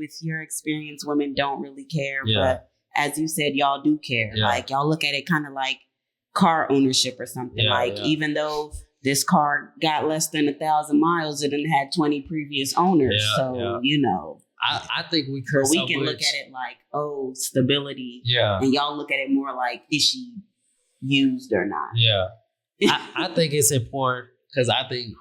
with your experience, women don't really care. Yeah. But as you said, y'all do care. Yeah. Like y'all look at it kind of like car ownership or something. Yeah, like yeah. even though this car got less than 1,000 miles, it done had 20 previous owners. Yeah, so, yeah. you know. I think we care But we so can much. look at it like, oh, stability. Yeah. And y'all look at it more like, is she used or not? Yeah. I think it's important because I think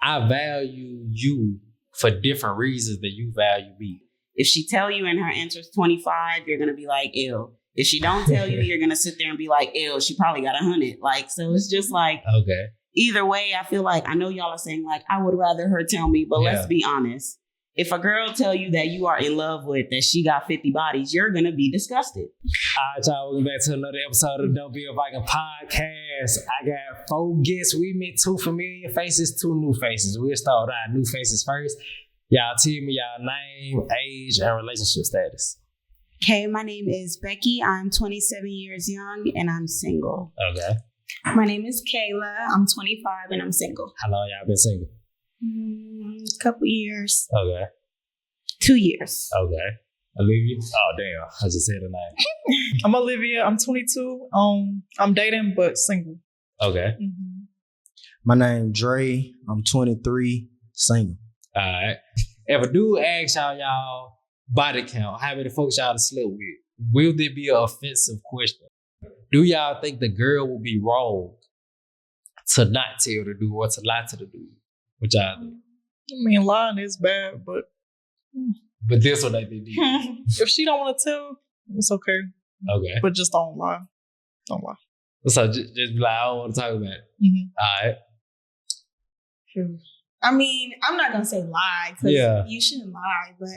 I value you for different reasons than you value me. If she tell you and her answer's 25, you're gonna be like, ew. If she don't tell you, you're gonna sit there and be like, ew, she probably got 100. Like, so it's just like, Okay. either way, I feel like, I know y'all are saying like, I would rather her tell me, but let's be honest. If a girl tell you that you are in love with, that she got 50 bodies, you're gonna be disgusted. All right, y'all, welcome back to another episode of Don't Be a Viking podcast. I got 4 guests. We met 2 familiar faces, 2 new faces. We'll start with our new faces first. Y'all tell me y'all name, age, and relationship status. Okay, my name is Becky. I'm 27 years young and I'm single. Okay. My name is Kayla. I'm 25 and I'm single. How long y'all been single? Couple years. Okay. 2 years. Okay. Olivia? Oh, damn. I just said her name. I'm Olivia. I'm 22. I'm dating but single. Okay. Mm-hmm. My name Dre. I'm 23, single. All right. If a dude asks y'all body count, how many folks y'all to sleep with, will there be an offensive question? Do y'all think the girl will be wrong to not tell the dude or to lie to the dude? What y'all think? I mean, lying is bad, but But this one they did. if she don't want to tell, it's okay. Okay. But just don't lie. Don't lie. So just be like, I don't want to talk about it. Mm-hmm. All right. I mean, I'm not going to say lie because Yeah. you shouldn't lie, but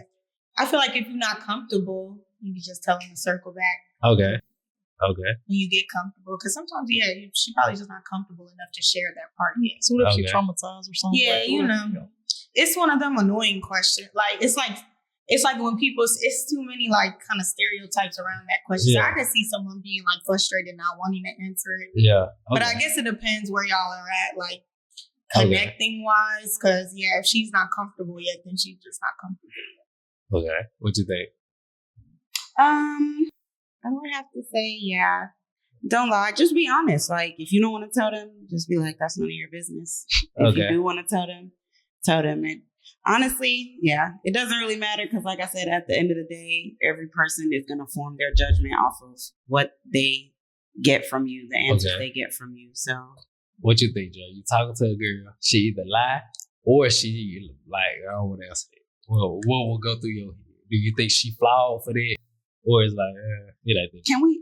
I feel like if you're not comfortable, you can just tell them to circle back Okay. Okay. when you get comfortable. Because sometimes, she probably just not comfortable enough to share that part yet. So what if she Okay. traumatized or something? Yeah, like, you or, know. It's one of them annoying questions. Like, it's like when people, it's too many like kind of stereotypes around that question. Yeah. So I could see someone being like frustrated, not wanting to answer it. Yeah. Okay. But I guess it depends where y'all are at, like Okay. connecting wise. Because if she's not comfortable yet, then she's just not comfortable. Okay. What you think? I would have to say, yeah. Don't lie. Just be honest. Like, if you don't want to tell them, just be like, that's none of your business. If you Okay. do want to tell them, tell them. And honestly, yeah, it doesn't really matter because, like I said, at the end of the day, every person is going to form their judgment off of what they get from you, the answers Okay. they get from you. So, What you think, Joe? You talking to a girl, she either lie or she like, I don't want to answer it. Well, what will go through your head? Do you think she flawed for that? Or it's like, it ain't that. can we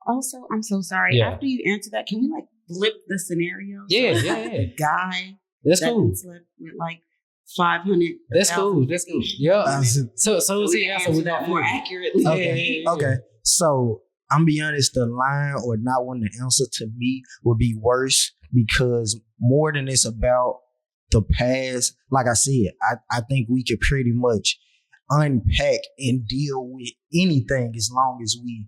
also, I'm so sorry. Yeah. After you answer that, can we like flip the scenario? Yeah, So, yeah, yeah. The guy That's that cool. slept with like 500. That's cool. That's cool. Yeah. So We see, can answer answer with that more accurately. Okay. Okay. So I'm be honest, the lying or not wanting to answer to me would be worse because more than it's about the past, like I said, I think we could pretty much unpack and deal with anything as long as we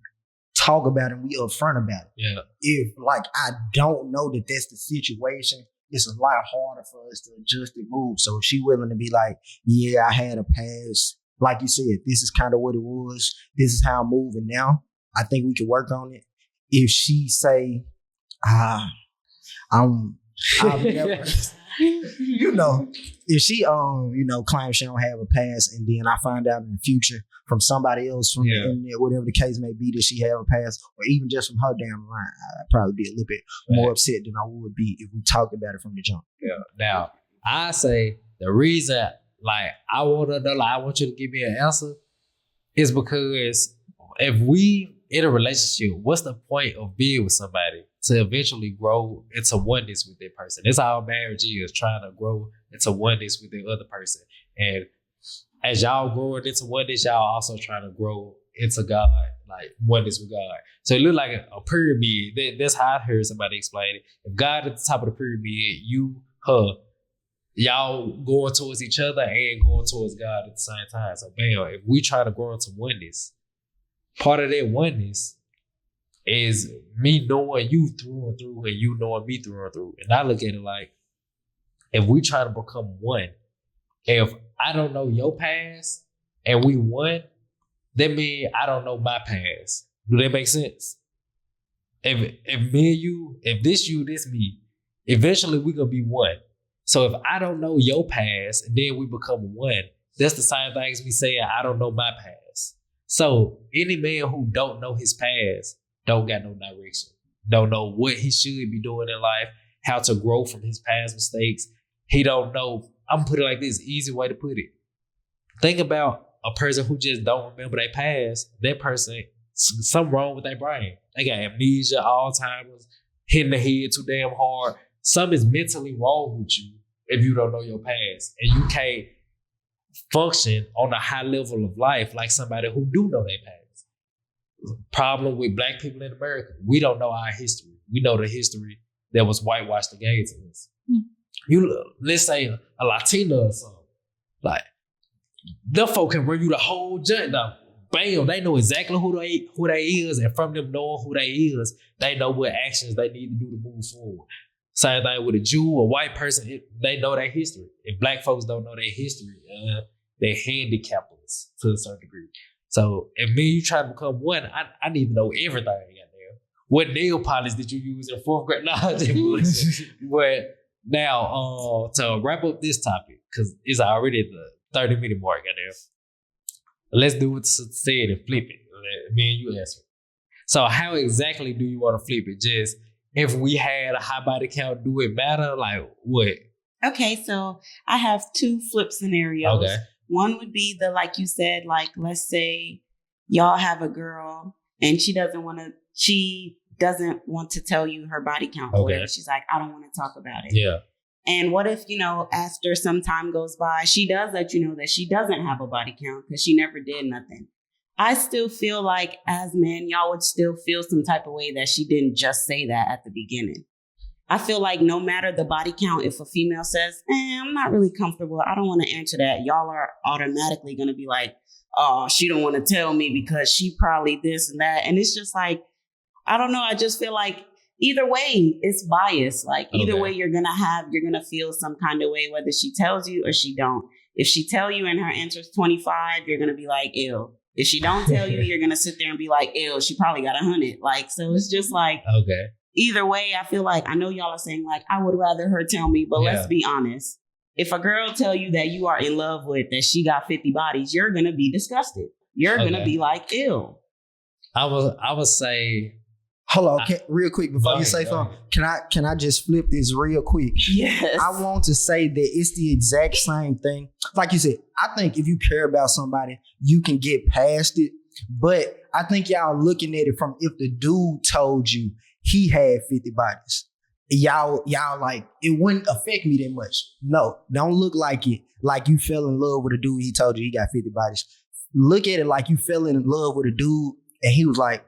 talk about it and we upfront about it. Yeah. If like I don't know that that's the situation, it's a lot harder for us to adjust and move. So if she willing to be like, yeah, I had a past, like you said, this is kind of what it was. This is how I'm moving now. I think we could work on it. If she say, I've never, you know, if she claims she don't have a past, and then I find out in the future from somebody else from the internet, whatever the case may be, that she have a past, or even just from her down the line, I'd probably be a little bit more upset than I would be if we talked about it from the jump. Yeah. Now, I say the reason, like, I want to know, like, I want you to give me an answer is because if we in a relationship, what's the point of being with somebody to eventually grow into oneness with that person? That's how marriage is, trying to grow into oneness with the other person. And as y'all growing into oneness, y'all also trying to grow into God, like oneness with God. So it look like a pyramid. That's how I heard somebody explain it. If God at the top of the pyramid, you, her, y'all going towards each other and going towards God at the same time. So bam, if we try to grow into oneness, part of that oneness is me knowing you through and through and you knowing me through and through. And I look at it like, if we try to become one, if I don't know your past and we won, that means I don't know my past. Do that make sense? If me and you, if this you, this me, eventually we gonna be one. So if I don't know your past and then we become one, that's the same thing as me saying I don't know my past. So any man who don't know his past don't got no direction, don't know what he should be doing in life, how to grow from his past mistakes. He don't know. I'm gonna put it like this, easy way to put it. Think about a person who just don't remember their past. That person, something wrong with their brain. They got amnesia, Alzheimer's, hitting the head too damn hard. Something is mentally wrong with you if you don't know your past. And you can't function on a high level of life like somebody who do know their past. Problem with black people in America, we don't know our history. We know the history that was whitewashed against us. You let's say a Latina or something, like them folk can run you the whole junk down. Bam, they know exactly who they is, and from them knowing who they is, they know what actions they need to do to move forward. Same thing with a Jew or white person, they know their history. If black folks don't know their history, they're handicapped us to a certain degree. So if me and you try to become one, I need to know everything. Goddamn. What nail polish did you use in 4th grade? But now, to wrap up this topic, because it's already at the 30-minute mark, goddamn. Let's do what said and flip it. Me and you answer. So how exactly do you want to flip it? Just if we had a high body count, do it matter? Like what? Okay, so I have 2 flip scenarios. Okay. One would be like you said, like, let's say y'all have a girl and she doesn't want to tell you her body count. Or whatever. She's like, I don't want to talk about it. Yeah. And what if, after some time goes by, she does let you know that she doesn't have a body count because she never did nothing. I still feel like as men, y'all would still feel some type of way that she didn't just say that at the beginning. I feel like no matter the body count, if a female says, I'm not really comfortable, I don't want to answer that, y'all are automatically going to be like, oh, she don't want to tell me because she probably this and that. And it's just like, I don't know. I just feel like either way, it's biased. Like either way you're going to feel some kind of way, whether she tells you or she don't. If she tell you and her answer is 25, you're going to be like, ew. If she don't tell you, you're going to sit there and be like, ew, she probably got 100. Like, so it's just like, either way, I feel like, I know y'all are saying like, I would rather her tell me, but let's be honest. If a girl tell you that you are in love with, that she got 50 bodies, you're going to be disgusted. You're going to be like, ew. I would say, hold on, real quick before you say something. Can I just flip this real quick? Yes. I want to say that it's the exact same thing. Like you said, I think if you care about somebody, you can get past it. But I think y'all looking at it from if the dude told you he had 50 bodies, y'all like, it wouldn't affect me that much. No, don't look like it. Like you fell in love with a dude, he told you he got 50 bodies. Look at it like you fell in love with a dude and he was like,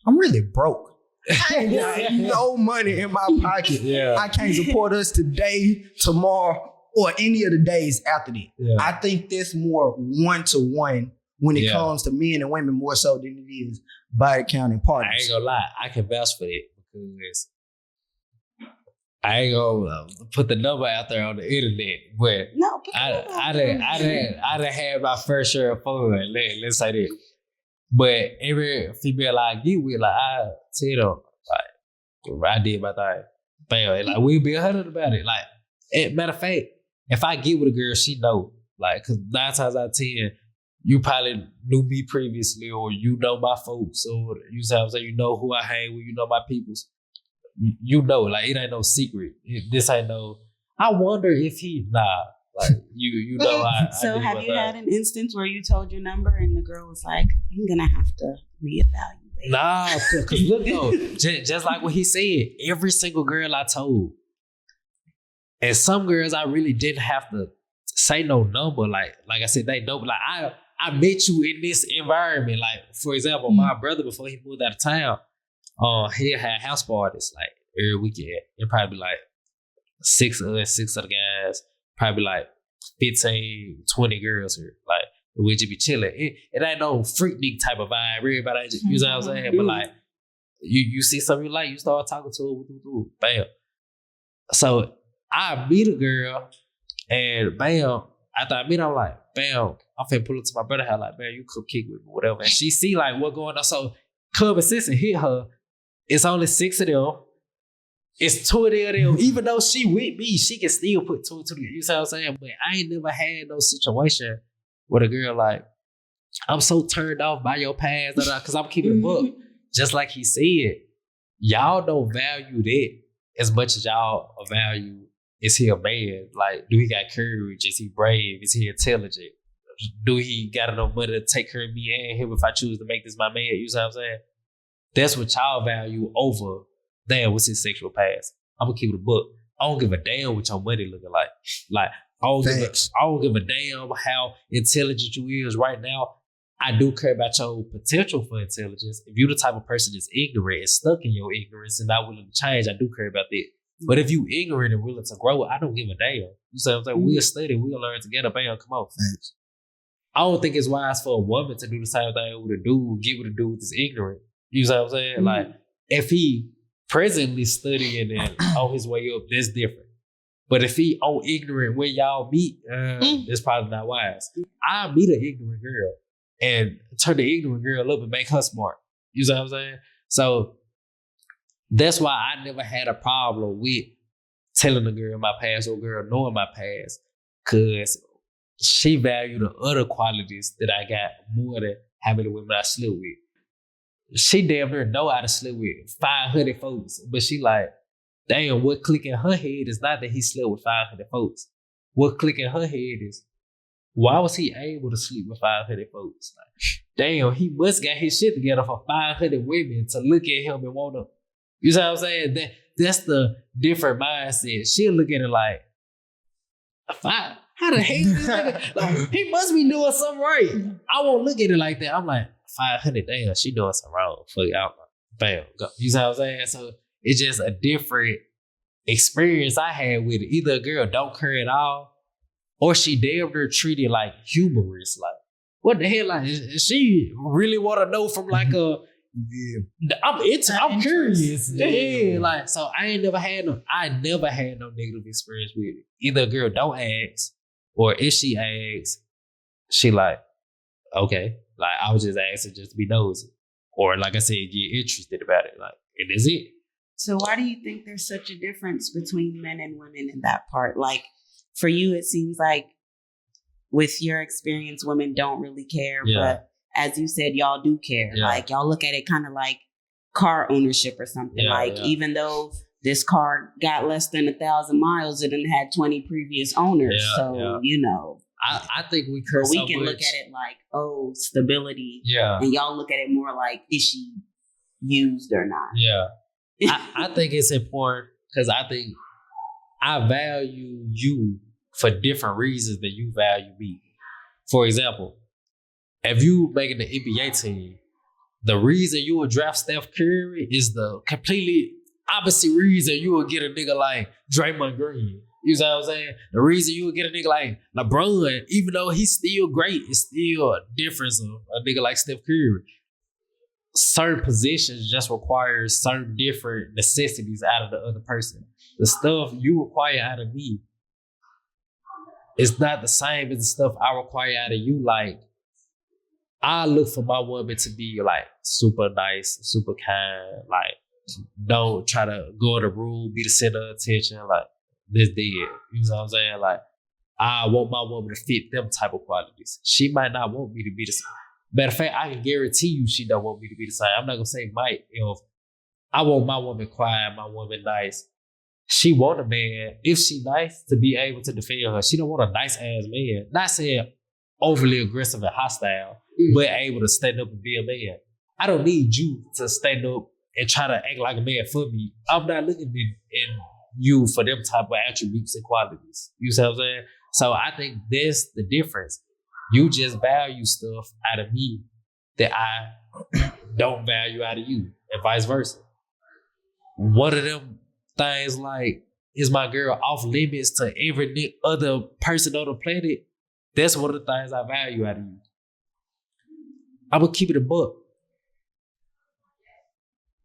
I'm really broke. I ain't got no money in my pocket. Yeah. I can't support us today, tomorrow, or any of the days after that. Yeah. I think that's more one-to-one when it comes to men and women more so than it is body count and partners. I ain't gonna lie, I can vouch for that because I ain't gonna put the number out there on the internet, but no, I done had my fair share of fun. Let's say that. But every female I get with, like I tell them, like I did my thing, bam, like we'll be 100 about it. Like, matter of fact, if I get with a girl, she know, like, cause 9 times out of 10, you probably knew me previously, or you know my folks, or you know who I hang with, you know my peoples. You know, like it ain't no secret. This ain't no. I wonder if he like you know. So have you had an instance where you told your number and the girl was like, "I'm gonna have to reevaluate"? Nah, cause look though, just like what he said, every single girl I told, and some girls I really didn't have to say no number. Like I said, they know. Like I met you in this environment. Like for example, my brother before he moved out of town. He had house parties like every weekend. It'd probably be like 6 of the guys, probably like 15, 20 girls here. Like we'd just be chilling. It ain't no freaknik type of vibe. Everybody, you know what I'm saying? But like you see something you like, you start talking to her, bam. So I meet a girl and bam, after I meet her, I'm like, bam, I'm finna pull up to my brother's house, like, man, you come kick with me, whatever. And she see like what going on. So Cub and Sissy hit her. It's only 6 of them. It's 2 of them. Even though she with me, she can still put 2 and 2 together. You see what I'm saying? But I ain't never had no situation with a girl like, I'm so turned off by your past, because I'm keeping a book. Just like he said, y'all don't value that as much as y'all value, is he a man? Like, do he got courage? Is he brave? Is he intelligent? Do he got enough money to take care of me and him if I choose to make this my man? You see what I'm saying? That's what y'all value over, damn, what's his sexual past? I'm gonna keep it a book. I don't give a damn what your money looking like. Like, I don't give a damn how intelligent you is right now. I do care about your potential for intelligence. If you're the type of person that's ignorant and stuck in your ignorance and not willing to change, I do care about that. But if you ignorant and willing to grow, I don't give a damn. You see what I'm saying? We'll study, we'll learn together. Bam, come on. Thanks. I don't think it's wise for a woman to do the same thing with a dude, get with a dude that's ignorant. You see what I'm saying? Like, if he presently studying and on his way up, that's different. But if he on ignorant when y'all meet, that's probably not wise. I meet an ignorant girl and turn the ignorant girl up and make her smart. You see what I'm saying? So that's why I never had a problem with telling a girl my past or girl knowing my past, because she valued the other qualities that I got more than how many women I slept with. She damn near know how to sleep with 500 folks, but she like, damn, what click in her head is not that he slept with 500 folks. What click in her head is, why was he able to sleep with 500 folks? Like, damn, he must got his shit together for 500 women to look at him and want to. You see what I'm saying? That's the different mindset. She'll look at it like, how the hell this nigga? Like, he must be doing something right. I won't look at it like that. I'm like, 500, damn, she doing something wrong. Fuck it, bam, go. You see what I'm saying? So it's just a different experience I had with it. Either a girl don't care at all, or she damn near treated like humorous. Like, what the hell? Like, she really want to know from like a, I'm curious. Yeah, like, so I never had no negative experience with it. Either a girl don't ask, or if she asks, she like, okay, like, I was just asking just to be nosy, or like I said, get interested about it. Like, and that's it. So why do you think there's such a difference between men and women in that part? Like, for you, it seems like with your experience, women don't really care, but as you said, y'all do care. Yeah. Like, y'all look at it kind of like car ownership or something. Even though this car got less than 1,000 miles, it done had 20 previous owners. You know, I think we care. We can look at it like, oh, stability. Yeah. And y'all look at it more like, is she used or not? Yeah. I think it's important because I think I value you for different reasons than you value me. For example, if you making the NBA team, the reason you would draft Steph Curry is the completely opposite reason you would get a nigga like Draymond Green. You know what I'm saying? The reason you would get a nigga like LeBron, even though he's still great, it's still a difference of a nigga like Steph Curry. Certain positions just require certain different necessities out of the other person. The stuff you require out of me is not the same as the stuff I require out of you. Like, I look for my woman to be like super nice, super kind, like don't try to go in the room, be the center of attention, like this dead. You know what I'm saying? Like, I want my woman to fit them type of qualities. She might not want me to be the same. Matter of fact, I can guarantee you she don't want me to be the same. I'm not gonna say might. If I want my woman quiet, my woman nice. She want a man, if she nice, to be able to defend her. She don't want a nice ass man. Not saying overly aggressive and hostile, but able to stand up and be a man. I don't need you to stand up and try to act like a man for me. I'm not looking in you for them type of attributes and qualities. You see what I'm saying? So I think that's the difference. You just value stuff out of me that I don't value out of you, and vice versa. One of them things like, is my girl off limits to every other person on the planet? That's one of the things I value out of you. I'm going to keep it a buck.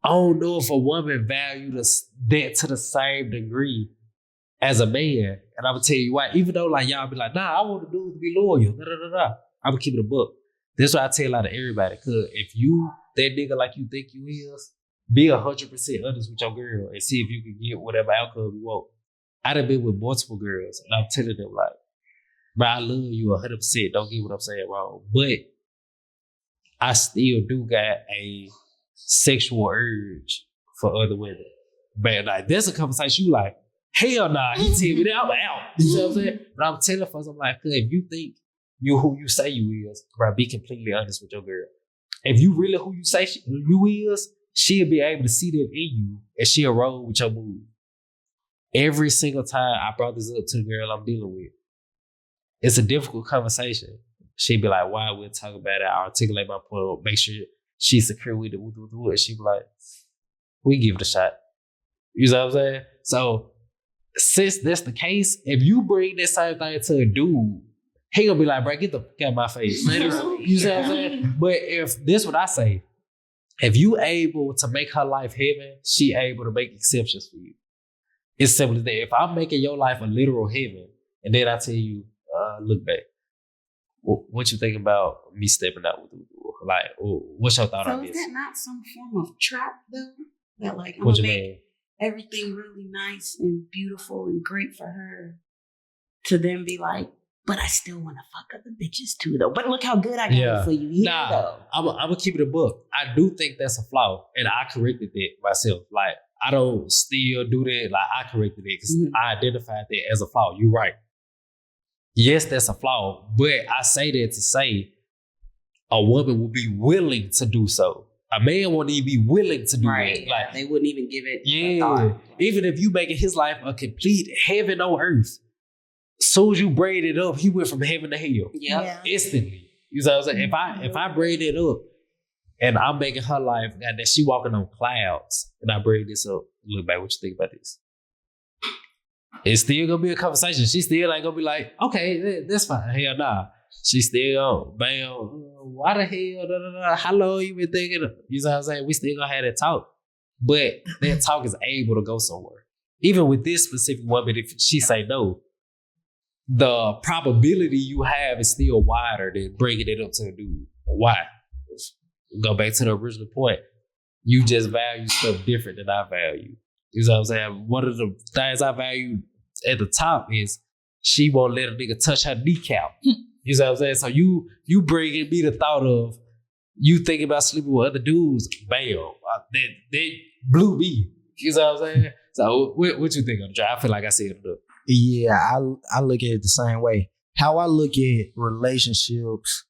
I don't know if a woman values that to the same degree as a man. And I'm going to tell you why. Even though like y'all be like, nah, I want a dude to be loyal. I'm gonna keep it a book. This is what I tell a lot of everybody. Cause if you that nigga like you think you is, be 100% honest with your girl and see if you can get whatever outcome you want. I done been with multiple girls and I'm telling them like, bro, I love you 100%. Don't get what I'm saying wrong. But I still do got a sexual urge for other women. But like, there's a conversation you like, hell nah, he tell me that I'm out. You know what I'm saying? But I'm telling folks, I'm like, if you think you who you say you is, bro, be completely honest with your girl. If you really who you say you is, she'll be able to see that in you and she'll roll with your mood. Every single time I brought this up to the girl I'm dealing with, it's a difficult conversation. She'd be like, why we'll talk about it, I articulate my point, make sure she's secure with it, and she'd be like, we give it a shot. You know what I'm saying? So since that's the case, if you bring that same thing to a dude, he gonna be like, bro, get the fuck out of my face. You know what I'm saying? But if this what I say, if you able to make her life heaven, she able to make exceptions for you. It's simple as that. If I'm making your life a literal heaven, and then I tell you, look back, what you think about me stepping out with you? Like, what's your thought So on is this? that not some form of trap though? That like I'm What gonna you make mean? everything really nice and beautiful and great for her, to then be like, but I still want to fuck other bitches too though. But look how good I got it for you here though. I'm gonna keep it a book. I do think that's a flaw, and I corrected it myself. Like, I don't still do that. Like, I corrected it because I identified that as a flaw. You're right. Yes, that's a flaw, but I say that to say a woman will be willing to do so. A man won't even be willing to do it. Like, they wouldn't even give it a yeah, thought. even if you making his life a complete heaven on earth, soon as you braid it up, he went from heaven to hell. Yep. Yeah. Instantly. You know what I'm saying? If I braid it up and I'm making her life, and that she walking on clouds, and I braid this up, look back, what you think about this? It's still gonna be a conversation. She still ain't gonna be like, okay, that's fine. Hell nah. She still, bam, why the hell, da, da, da, how long you been thinking? You know what I'm saying? We still gonna have that talk. But that talk is able to go somewhere. Even with this specific woman, if she say no, the probability you have is still wider than bringing it up to a dude. Why? Go back to the original point. You just value stuff different than I value. You know what I'm saying? One of the things I value at the top is she won't let a nigga touch her kneecap. You know what I'm saying? So you bringing me the thought of you thinking about sleeping with other dudes, bam, that blew me. You know what I'm saying? So what you think of the drive? I feel like I said it up. Yeah, I look at it the same way. How I look at relationships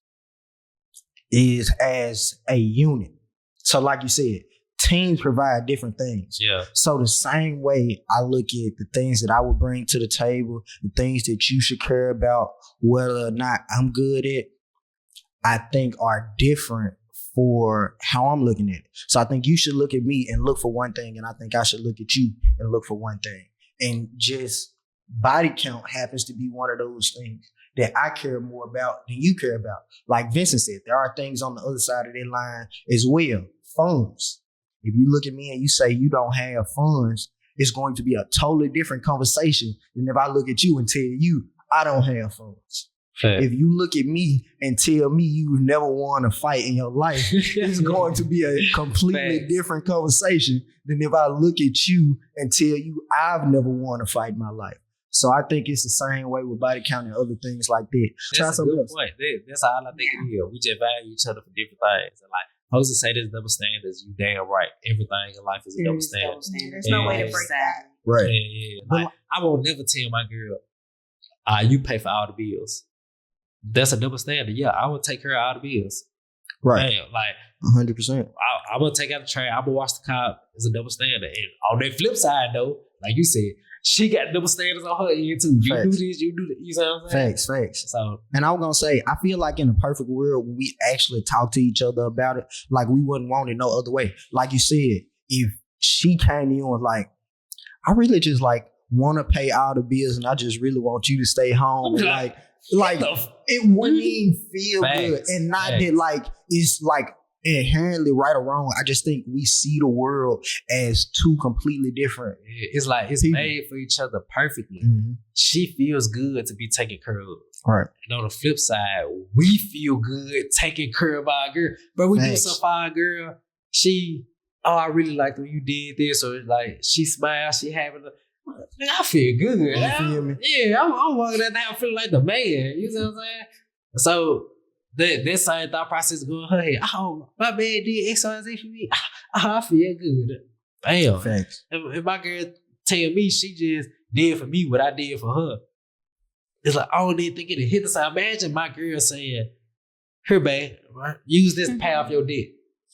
is as a unit. So like you said, teams provide different things. Yeah. So the same way I look at the things that I would bring to the table, the things that you should care about, whether or not I'm good at, I think are different for how I'm looking at it. So I think you should look at me and look for one thing, and I think I should look at you and look for one thing. And just body count happens to be one of those things that I care more about than you care about. Like Vincent said, there are things on the other side of that line as well. Funds. If you look at me and you say you don't have funds, it's going to be a totally different conversation than if I look at you and tell you I don't have funds. Fair. If you look at me and tell me you never won a fight in your life, it's going to be a completely Fair. different conversation than if I look at you and tell you I've never won a fight in my life. So I think it's the same way with body count and other things like that. Try That's a something good else. point. That's all I think it is. We just value each other for different things. And like, supposed to say there's double standards, you damn right. Everything in life is a double standard. There's no way to break that. Right. Yeah. Like, I won't never tell my girl, you pay for all the bills. That's a double standard. Yeah, I will take care of all the bills. Right. Damn, like, 100%. I'm gonna take out the trash. I'm gonna wash the car. It's a double standard. And on that flip side, though, like you said, she got double standards on her end too. You Facts. do this, you do that. You know what I'm saying? Facts. So And I was going to say, I feel like in a perfect world, when we actually talk to each other about it, like we wouldn't want it no other way. Like you said, if she came in and was like, I really just like want to pay all the bills and I just really want you to stay home. And like it wouldn't even feel good. Facts. And not Facts. that like, it's like inherently right or wrong. I just think we see the world as two completely different. it's like it's People. made for each other perfectly. Mm-hmm. She feels good to be taken care of. Right. And on the flip side, we feel good taking care of our girl. But we do Facts. something for our girl. I really liked when you did this, or like she smiled, she having a. I feel good. You feel me? Yeah, I'm walking that down feeling like the man. You know what I'm saying? So that same thought process going in her head. Oh, my man did X, Y, Z for me. I feel good. Bam. Facts. And my girl tell me she just did for me what I did for her. It's like, I don't even think it'll hit us. I imagine my girl saying, here, babe, use this to pay off your debt.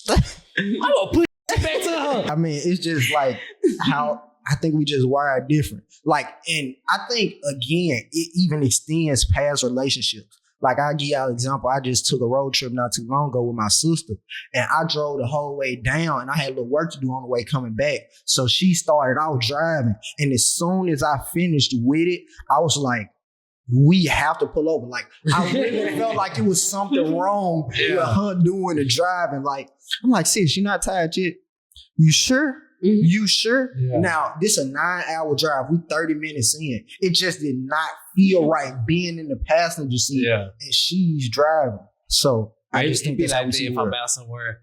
I'm gonna put it back to her. I mean, it's just like how I think we just wired different. Like, and I think again, it even extends past relationships. Like, I'll give y'all an example. I just took a road trip not too long ago with my sister, and I drove the whole way down, and I had a little work to do on the way coming back. So she started out driving, and as soon as I finished with it, I was like, we have to pull over. Like, I really felt like it was something wrong with her doing the driving. Like, I'm like, sis, you're not tired yet? You sure? Mhm. You sure? Yeah. Now, this a 9-hour drive. We 30 minutes in. It just did not feel right being in the passenger seat Yeah. and she's driving. So I just It think be that's how like we that see if the I'm world. out somewhere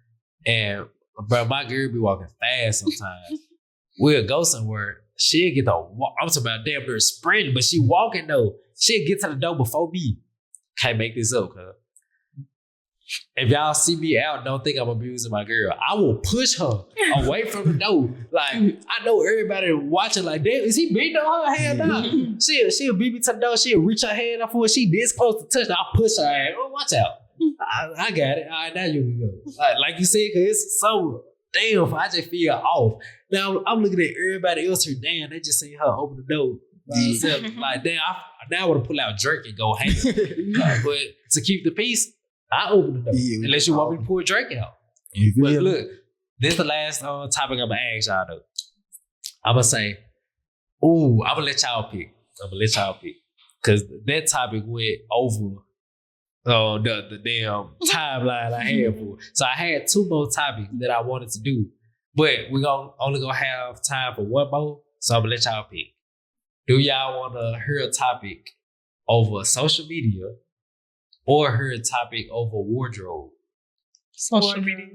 and bro, my girl be walking fast sometimes. We'll go somewhere. She'll get the walk. I'm talking about damn near sprinting, but she walking though. She'll get to the door before me. Can't make this up, cuz. If y'all see me out, don't think I'm abusing my girl. I will push her away from the door. Like, I know everybody watching like, damn, is he beating on her? Hell no. She'll beat me to the door. She'll reach her hand up for it. She this close to touch. I'll push her ass. Oh, watch out. I got it. All right, now you can go. Like you said, because it's so damn, I just feel off. Now I'm looking at everybody else here. Damn, they just see her open the door by herself. Like, damn, now I want to pull out Drake and go hang. But to keep the peace, I open the door. Yeah, we Unless you want me to pull Drake out. You But feel me? look, this the last topic I'm gonna ask y'all though. I'm gonna say, ooh, I'm gonna let y'all pick. Cause that topic went over the damn timeline I had for. So I had 2 more topics that I wanted to do. But we're only gonna have time for 1 more. So I'm gonna let y'all pick. Do y'all wanna hear a topic over social media or hear a topic over wardrobe? Social media.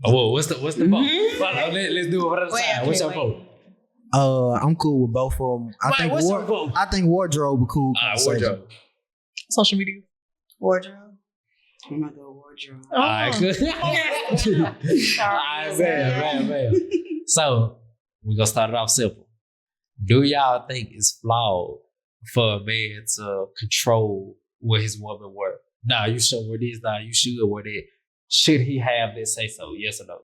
Oh, well, what's the vote? Mhm. Well, let's do it one at a Wait, time. okay, What's your wait. vote? I'm cool with both of them. Mike, what's your vote? I think wardrobe would cool. All right, conversation. wardrobe. Social media. Wardrobe. I'm gonna go wardrobe. Oh. All right, good. All right, man. So, we're going to start it off simple. Do y'all think it's flawed for a man to control what his woman wear? Nah, you should wear this. Nah, you should wear that. Should he have that say so? Yes or no?